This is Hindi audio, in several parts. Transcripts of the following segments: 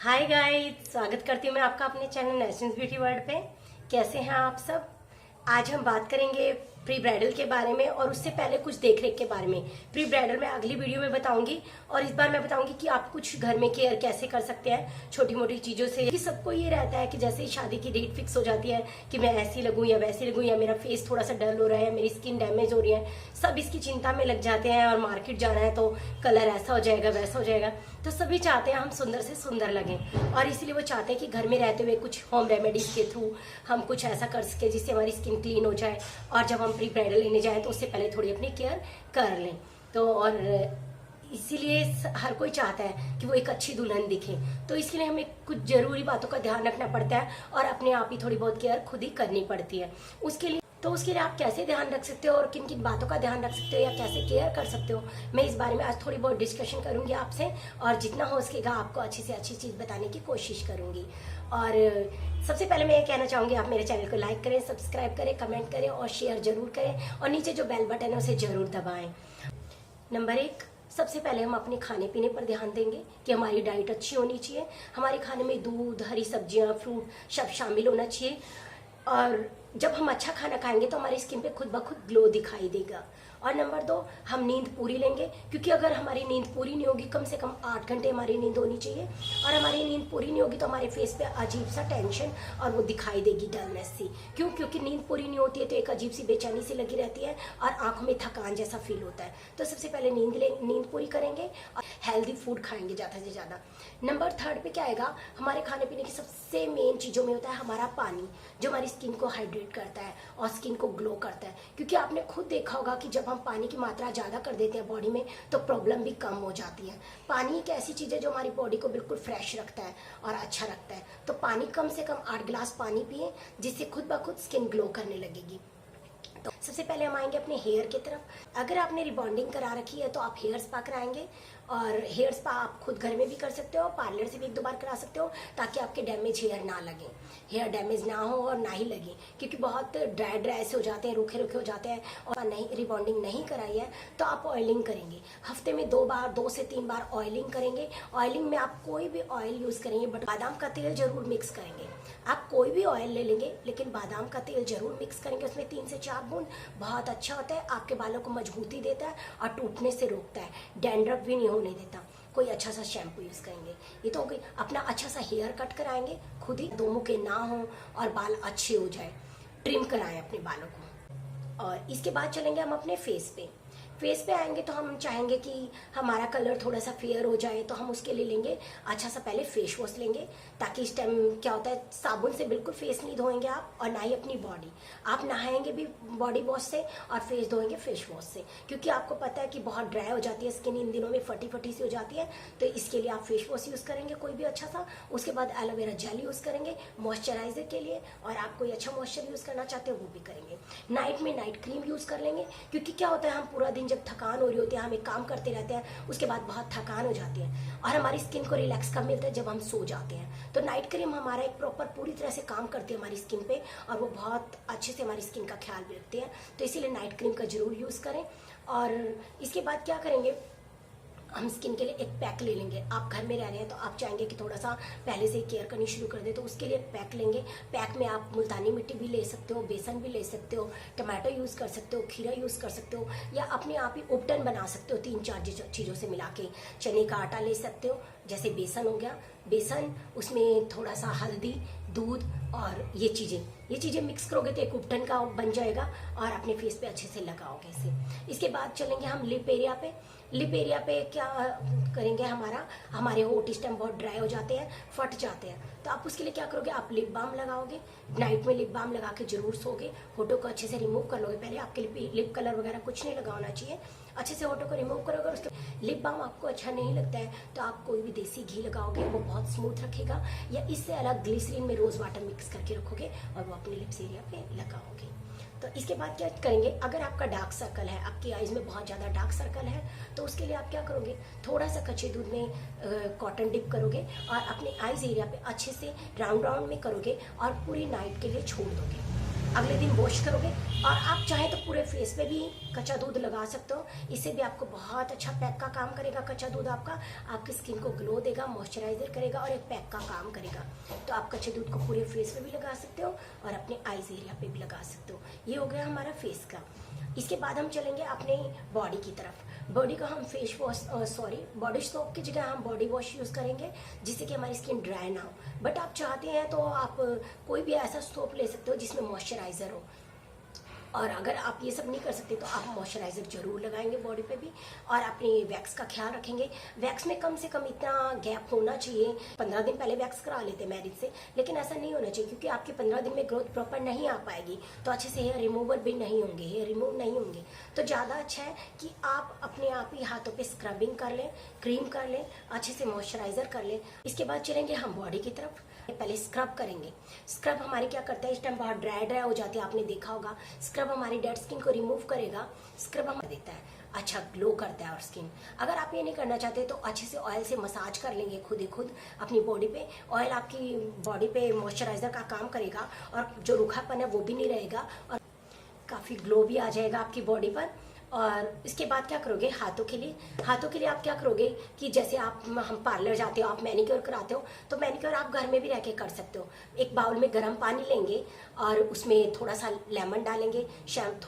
हाय गाइस, स्वागत करती हूँ मैं आपका अपने चैनल नेशंस ब्यूटी वर्ल्ड पे। कैसे हैं आप सब। आज हम बात करेंगे प्री ब्राइडल के बारे में और उससे पहले कुछ देख रेख के बारे में। प्री ब्राइडल मैं अगली वीडियो में बताऊंगी और इस बार मैं बताऊंगी कि आप कुछ घर में केयर कैसे कर सकते हैं छोटी मोटी चीजों से। कि सबको ये रहता है कि जैसे ही शादी की डेट फिक्स हो जाती है कि मैं ऐसी लगूं या वैसी लगूं या मेरा फेस थोड़ा सा डल हो रहा है, मेरी स्किन डैमेज हो रही है, सब इसकी चिंता में लग जाते हैं। और मार्केट जाना है तो कलर ऐसा हो जाएगा वैसा हो जाएगा। तो सभी चाहते हैं हम सुंदर से सुंदर लगें और इसलिए वो चाहते हैं कि घर में रहते हुए कुछ होम रेमेडीज के थ्रू हम कुछ ऐसा कर सके जिससे हमारी स्किन क्लीन हो जाए और जब हम प्री ब्राइडल लेने जाए तो उससे पहले थोड़ी अपनी केयर कर लें। तो और इसीलिए हर कोई चाहता है कि वो एक अच्छी दुल्हन दिखे। तो इसके लिए हमें कुछ जरूरी बातों का ध्यान रखना पड़ता है और अपने आप ही थोड़ी बहुत केयर खुद ही करनी पड़ती है। उसके लिए आप कैसे ध्यान रख सकते हो और किन किन बातों का ध्यान रख सकते हो या कैसे केयर कर सकते हो, मैं इस बारे में आज थोड़ी बहुत डिस्कशन करूंगी आपसे और जितना हो सकेगा आपको अच्छी से अच्छी चीज बताने की कोशिश करूंगी। और सबसे पहले मैं ये कहना चाहूंगी, आप मेरे चैनल को लाइक करें, सब्सक्राइब करें, कमेंट करें और शेयर जरूर करें और नीचे जो बेल बटन है उसे जरूर दबाएं। नंबर 1, सबसे पहले हम अपने खाने पीने पर ध्यान देंगे कि हमारी डाइट अच्छी होनी चाहिए। हमारे खाने में दूध, हरी सब्जियां, फ्रूट सब शामिल होना चाहिए। और जब हम अच्छा खाना खाएंगे तो हमारी स्किन पे खुद ब खुद ग्लो दिखाई देगा। और नंबर 2, हम नींद पूरी लेंगे, क्योंकि अगर हमारी नींद पूरी नहीं होगी, कम से कम 8 घंटे हमारी नींद होनी चाहिए। और हमारी नींद पूरी नहीं होगी तो हमारे फेस पे अजीब सा टेंशन और वो दिखाई देगी डलनेस सी। क्यों? क्योंकि नींद पूरी नहीं होती है तो एक अजीब सी बेचैनी सी लगी रहती है और आंखों में थकान जैसा फील होता है। तो सबसे पहले नींद पूरी करेंगे और हेल्दी फूड खाएंगे ज़्यादा से ज़्यादा। नंबर 3 पे क्या आएगा, हमारे खाने पीने की सबसे मेन चीज़ों में होता है हमारा पानी, जो हमारी स्किन को हाइड्रेट करता है और स्किन को ग्लो करता है। क्योंकि आपने खुद देखा होगा कि जब हम पानी की मात्रा ज़्यादा कर देते हैं बॉडी में तो प्रॉब्लम भी कम हो जाती है। पानी एक ऐसी चीज़ है जो हमारी बॉडी को बिल्कुल फ्रेश रखता है और अच्छा रखता है। तो पानी कम से कम 8 गिलास पानी पिए, जिससे खुद ब खुद स्किन ग्लो करने लगेगी। तो सबसे पहले हम आएंगे अपने हेयर की तरफ। अगर आपने रिबॉन्डिंग करा रखी है तो आप हेयर स्पा कराएंगे और हेयर स्पा आप खुद घर में भी कर सकते हो, पार्लर से भी 1-2 बार करा सकते हो ताकि आपके डैमेज हेयर ना लगे, हेयर डैमेज ना हो और ना ही लगे। क्योंकि बहुत ड्राई से हो जाते हैं, रूखे हो जाते हैं और नहीं रिबॉन्डिंग नहीं कराई है तो आप ऑयलिंग करेंगे। हफ्ते में 2 से 3 बार ऑयलिंग करेंगे। ऑयलिंग में आप कोई भी ऑयल यूज करेंगे बट बादाम का तेल जरूर मिक्स करेंगे। आप कोई भी ऑयल ले लेंगे लेकिन बादाम का तेल जरूर मिक्स करेंगे, उसमें 3 से 4 बूंद। बहुत अच्छा होता है, आपके बालों को मजबूती देता है और टूटने से रोकता है, डैंड्रफ भी नहीं होने देता। कोई अच्छा सा शैम्पू यूज करेंगे। ये तो हो गई। अपना अच्छा सा हेयर कट कराएंगे खुद ही, 2 मुके ना हो और बाल अच्छे हो जाए, ट्रिम कराएं अपने बालों को। और इसके बाद चलेंगे हम अपने फेस पे। फेस पे आएंगे तो हम चाहेंगे कि हमारा कलर थोड़ा सा फेयर हो जाए, तो हम उसके लिए लेंगे अच्छा सा पहले फेस वॉश लेंगे, ताकि इस टाइम क्या होता है साबुन से बिल्कुल फेस नहीं धोएंगे आप और ना ही अपनी बॉडी। आप नहाएंगे भी बॉडी वॉश से और फेस धोएंगे फेस वॉश से, क्योंकि आपको पता है कि बहुत ड्राई हो जाती है स्किन इन दिनों में, फटी फटी सी हो जाती है। तो इसके लिए आप फेस वॉश यूज करेंगे कोई भी अच्छा सा। उसके बाद एलोवेरा जेल यूज करेंगे मॉइस्चराइजर के लिए, और आप कोई अच्छा मॉइस्चर यूज करना चाहते हो वो भी करेंगे। नाइट में नाइट क्रीम यूज कर लेंगे, क्योंकि क्या होता है हम पूरा दिन जब थकान हो रही होती है, हम एक काम करते रहते हैं, उसके बाद बहुत थकान हो जाती है और हमारी स्किन को रिलैक्स कब मिलता है, जब हम सो जाते हैं। तो नाइट क्रीम हमारा एक प्रॉपर पूरी तरह से काम करती है हमारी स्किन पे और वो बहुत अच्छे से हमारी स्किन का ख्याल भी रखते हैं। तो इसीलिए नाइट क्रीम का जरूर यूज करें। और इसके बाद क्या करेंगे, हम स्किन के लिए एक पैक ले लेंगे। आप घर में रह रहे हैं तो आप चाहेंगे कि थोड़ा सा पहले से केयर करनी शुरू कर दे, तो उसके लिए एक पैक लेंगे। पैक में आप मुल्तानी मिट्टी भी ले सकते हो, बेसन भी ले सकते हो, टमाटो यूज कर सकते हो, खीरा यूज कर सकते हो, या अपने आप ही उपटन बना सकते हो 3-4 चीजों से मिला के। चने का आटा ले सकते हो, जैसे बेसन हो गया, बेसन उसमें थोड़ा सा हल्दी, दूध और ये चीजें मिक्स करोगे तो एक उपटन का बन जाएगा और अपने फेस पे अच्छे से लगाओगे इसे। इसके बाद चलेंगे हम लिप एरिया पे। लिप एरिया पे क्या करेंगे, हमारे होठ इस टाइम बहुत ड्राई हो जाते हैं, फट जाते हैं। तो आप उसके लिए क्या करोगे, आप लिप बाम लगाओगे। नाइट में लिप बाम लगा के जरूर सोगे। होठों को अच्छे से रिमूव कर लोगे। पहले आपके लिप कलर वगैरह कुछ नहीं लगाना चाहिए, अच्छे से होठों को रिमूव करोगे। उसके लिप बाम आपको अच्छा नहीं लगता है तो आप कोई भी देसी घी लगाओगे, वो बहुत स्मूथ रखेगा। या इससे अलग ग्लिसरीन में रोज वाटर मिक्स करके रखोगे और वो अपने लिप्स एरिया पे लगाओगे। तो इसके बाद क्या करेंगे, अगर आपका डार्क सर्कल है, आपकी आईज में बहुत ज़्यादा डार्क सर्कल है, तो उसके लिए आप क्या करोगे, थोड़ा सा कच्चे दूध में कॉटन डिप करोगे और अपने आईज एरिया पे अच्छे से राउंड में करोगे और पूरी नाइट के लिए छोड़ दोगे। अगले दिन वॉश करोगे। और आप चाहें तो पूरे फेस पे भी कच्चा दूध लगा सकते हो, इससे भी आपको बहुत अच्छा पैक का काम करेगा। कच्चा दूध आपकी स्किन को ग्लो देगा, मॉइस्चराइजर करेगा और एक पैक का काम करेगा। तो आप कच्चे दूध को पूरे फेस पे भी लगा सकते हो और अपने आईज एरिया पे भी लगा सकते हो। ये हो गया हमारा फेस का। इसके बाद हम चलेंगे अपने बॉडी की तरफ। बॉडी को हम बॉडी सोप की जगह हम बॉडी वॉश यूज करेंगे, जिससे कि हमारी स्किन ड्राई ना हो। बट आप चाहते हैं तो आप कोई भी ऐसा सोप ले सकते हो जिसमें मॉइस्चराइजर हो। और अगर आप ये सब नहीं कर सकते तो आप मॉइस्चराइजर जरूर लगाएंगे बॉडी पे भी। और अपनी वैक्स का ख्याल रखेंगे। वैक्स में कम से कम इतना गैप होना चाहिए। 15 दिन पहले वैक्स करा लेते मैरिज से, लेकिन ऐसा नहीं होना चाहिए, क्योंकि आपके 15 दिन में ग्रोथ प्रॉपर नहीं आ पाएगी, तो अच्छे से हेयर रिमूवल भी नहीं होंगे, हेयर रिमूव नहीं होंगे। तो ज़्यादा अच्छा है कि आप अपने आप ही हाथों पे स्क्रबिंग कर लें, क्रीम कर लें, अच्छे से मॉइस्चराइजर कर लें। इसके बाद चलेंगे हम बॉडी की तरफ। पहले स्क्रब करेंगे। स्क्रब हमारे क्या करता है, इस टाइम बहुत ड्राई हो जाती है, आपने देखा होगा। स्क्रब हमारी डेड स्किन को रिमूव करेगा। स्क्रब हमें देता है, अच्छा ग्लो करता है और स्किन। अगर आप ये नहीं करना चाहते तो अच्छे से ऑयल से मसाज कर लेंगे खुद ही खुद अपनी बॉडी पे। ऑयल आपकी बॉडी पे मॉइस्चराइजर का काम करेगा और जो रूखापन है वो भी नहीं रहेगा और काफ़ी ग्लो भी आ जाएगा आपकी बॉडी पर। और इसके बाद क्या करोगे, हाथों के लिए आप क्या करोगे कि जैसे हम पार्लर जाते हो, आप मैनिक्योर कराते हो, तो मैनिक्योर आप घर में भी रह के कर सकते हो। एक बाउल में गर्म पानी लेंगे और उसमें थोड़ा सा लेमन डालेंगे,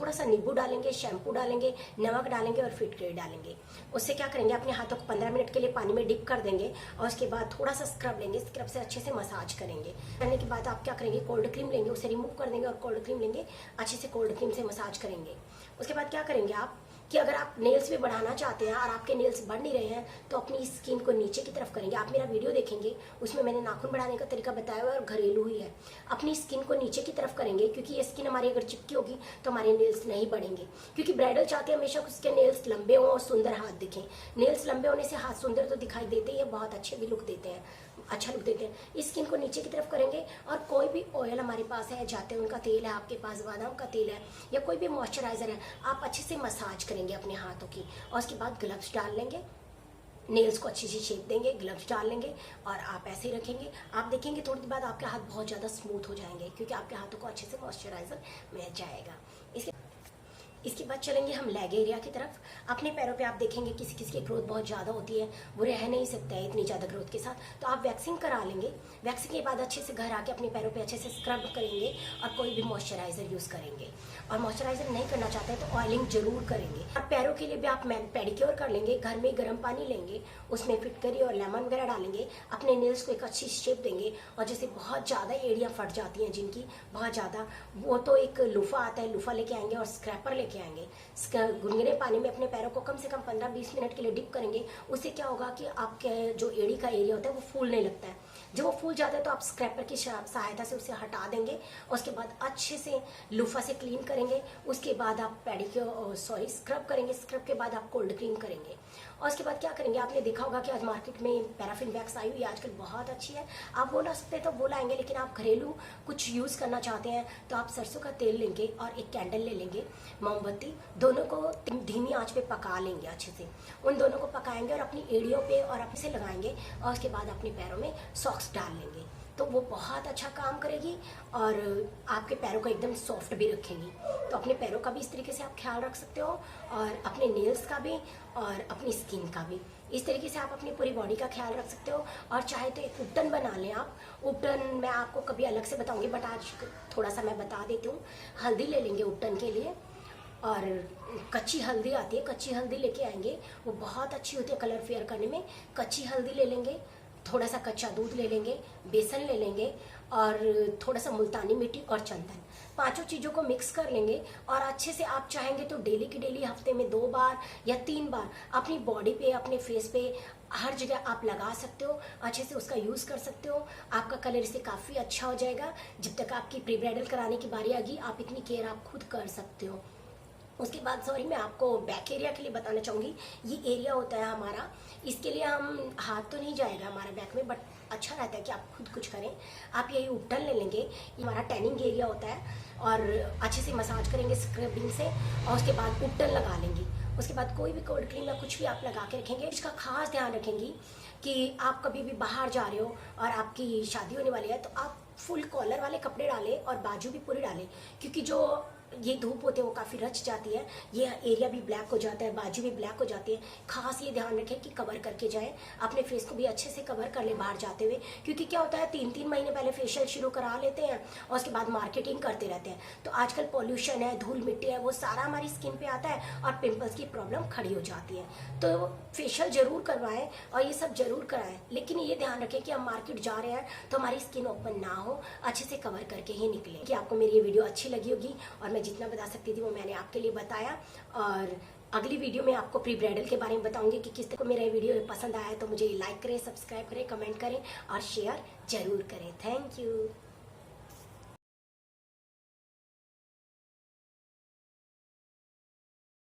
थोड़ा सा नींबू डालेंगे, शैम्पू डालेंगे, नमक डालेंगे और फिटकरी डालेंगे। उससे क्या करेंगे, अपने हाथों को 15 मिनट के लिए पानी में डिप कर देंगे और उसके बाद थोड़ा सा स्क्रब लेंगे। स्क्रब से अच्छे से मसाज करेंगे। करने के बाद आप क्या करेंगे, कोल्ड क्रीम लेंगे, उसे रिमूव कर देंगे और कोल्ड क्रीम लेंगे, अच्छे से कोल्ड क्रीम से मसाज करेंगे। उसके बाद क्या करेंगे आप कि अगर आप नेल्स भी बढ़ाना चाहते हैं और आपके नेल्स बढ़ नहीं रहे हैं तो अपनी स्किन को नीचे की तरफ करेंगे। आप मेरा वीडियो देखेंगे, उसमें मैंने नाखून बढ़ाने का तरीका बताया हुआ है और घरेलू ही है। अपनी स्किन को नीचे की तरफ करेंगे, क्योंकि ये स्किन हमारी अगर चिपकी होगी तो हमारे नेल्स नहीं बढ़ेंगे। क्योंकि ब्राइडल चाहते हैं हमेशा उसके नेल्स लंबे हों और सुंदर हाथ दिखें। नेल्स लंबे होने से हाथ सुंदर तो दिखाई देते हैं, बहुत अच्छे भी लुक देते हैं, अच्छा लुक देते हैं। इस स्किन को नीचे की तरफ करेंगे और कोई भी ऑयल हमारे पास है, जाते उनका तेल है, आपके पास बादाम का तेल है या कोई भी मॉइस्चराइजर है, आप अच्छे से मसाज करेंगे अपने हाथों की। और उसके बाद ग्लव्स डाल लेंगे, नेल्स को अच्छी सी शेप देंगे, ग्लव्स डाल लेंगे और आप ऐसे ही रखेंगे। आप देखेंगे थोड़ी देर बाद आपके हाथ बहुत ज़्यादा स्मूथ हो जाएंगे, क्योंकि आपके हाथों को अच्छे से मॉइस्चराइजर मिल जाएगा। इसके बाद चलेंगे हम लेग एरिया की तरफ। अपने पैरों पे आप देखेंगे किसी किसी की ग्रोथ बहुत ज़्यादा होती है, वो रह नहीं सकता है इतनी ज़्यादा ग्रोथ के साथ, तो आप वैक्सिंग करा लेंगे। वैक्सिंग के बाद अच्छे से घर आके अपने पैरों पे अच्छे से स्क्रब करेंगे और कोई भी मॉइस्चराइजर यूज़ करेंगे। और मॉइस्चराइजर नहीं करना चाहते तो ऑयलिंग जरूर करेंगे। और पैरों के लिए भी आप पेडिक्योर कर लेंगे। घर में गर्म पानी लेंगे, उसमें फिटकरी और लेमन वगैरह डालेंगे, अपने नेल्स को एक अच्छी शेप देंगे। और जैसे बहुत ज़्यादा एड़ियाँ फट जाती हैं जिनकी बहुत ज़्यादा, वो तो एक लूफा आता है, लूफा लेके आएंगे और स्क्रैपर लेके आएंगे। गुनगुने पानी में अपने पैरों को कम से कम 15-20 मिनट के लिए डिप करेंगे। उससे क्या होगा कि आपके जो एड़ी का एरिया होता है वो फूलने लगता है। जब वो फूल जाता है तो आप स्क्रैपर की सहायता से उसे हटा देंगे और उसके बाद अच्छे से लूफा से क्लीन करेंगे। उसके बाद आप स्क्रब करेंगे। स्क्रब के बाद आप कोल्ड क्रीम करेंगे। और उसके बाद क्या करेंगे, आपने देखा होगा कि आज मार्केट में पैराफिन वैक्स आई हुई है, आजकल बहुत अच्छी है। आप वो ला सकते हैं तो वो लाएंगे, लेकिन आप घरेलू कुछ यूज़ करना चाहते हैं तो आप सरसों का तेल लेंगे और एक कैंडल ले लेंगे, मोमबत्ती, दोनों को धीमी आंच पे पका लेंगे अच्छे से। उन दोनों को पकाएंगे और अपनी एड़ियों पे और अपने से लगाएंगे और उसके बाद अपने पैरों में सॉक्स डाल लेंगे, तो वो बहुत अच्छा काम करेगी और आपके पैरों को एकदम सॉफ्ट भी रखेगी। तो अपने पैरों का भी इस तरीके से आप ख्याल रख सकते हो और अपने नेल्स का भी और अपनी स्किन का भी। इस तरीके से आप अपनी पूरी बॉडी का ख्याल रख सकते हो। और चाहे तो एक उपटन बना लें आप। उपटन मैं आपको कभी अलग से बताऊंगी, बट आज थोड़ा सा मैं बता देती हूँ। हल्दी ले लेंगे उपटन के लिए और कच्ची हल्दी आती है, कच्ची हल्दी लेके आएंगे, वो बहुत अच्छी होती है कलर फेयर करने में। कच्ची हल्दी ले लेंगे, थोड़ा सा कच्चा दूध ले लेंगे, बेसन ले लेंगे और थोड़ा सा मुल्तानी मिट्टी और चंदन, पांचों चीज़ों को मिक्स कर लेंगे। और अच्छे से आप चाहेंगे तो डेली की डेली हफ्ते में 2 बार या 3 बार अपनी बॉडी पे, अपने फेस पे, हर जगह आप लगा सकते हो। अच्छे से उसका यूज़ कर सकते हो। आपका कलर इससे काफ़ी अच्छा हो जाएगा। जब तक आपकी प्री ब्राइडल कराने की बारी आएगी, आप इतनी केयर आप खुद कर सकते हो। उसके बाद मैं आपको बैक एरिया के लिए बताना चाहूँगी। ये एरिया होता है हमारा, इसके लिए हम हाथ तो नहीं जाएगा हमारा बैक में, बट अच्छा रहता है कि आप खुद कुछ करें। आप यही उपटन ले लेंगे, ये हमारा टैनिंग एरिया होता है और अच्छे से मसाज करेंगे स्क्रबिंग से और उसके बाद उपटन लगा लेंगे। उसके बाद कोई भी कोल्ड क्रीम या कुछ भी आप लगा के रखेंगे। इसका खास ध्यान रखेंगी कि आप कभी भी बाहर जा रहे हो और आपकी शादी होने वाली है तो आप फुल कॉलर वाले कपड़े डालें और बाजू भी पूरी डालें, क्योंकि जो ये धूप होते हैं वो काफ़ी रच जाती है, ये एरिया भी ब्लैक हो जाता है, बाजू भी ब्लैक हो जाती है। खास ये ध्यान रखें कि कवर करके जाएं, अपने फेस को भी अच्छे से कवर कर ले बाहर जाते हुए, क्योंकि क्या होता है 3-3 महीने पहले फेशियल शुरू करा लेते हैं और उसके बाद मार्केटिंग करते रहते हैं। तो आजकल पॉल्यूशन है, धूल मिट्टी है, वो सारा हमारी स्किन पे आता है और पिंपल्स की प्रॉब्लम खड़ी हो जाती है। तो फेशियल जरूर करवाएं और ये सब जरूर कराएं, लेकिन ये ध्यान रखें कि हम मार्केट जा रहे हैं तो हमारी स्किन ओपन ना हो, अच्छे से कवर करके ही निकले। कि आपको मेरी ये वीडियो अच्छी लगी होगी और मैं जितना बता सकती थी वो मैंने आपके लिए बताया। और अगली वीडियो में आपको प्री ब्राइडल के बारे में बताऊंगी कि किस को मेरा ये वीडियो पसंद आया तो मुझे लाइक करें, सब्सक्राइब करें, कमेंट करें और शेयर जरूर करें। Thank you.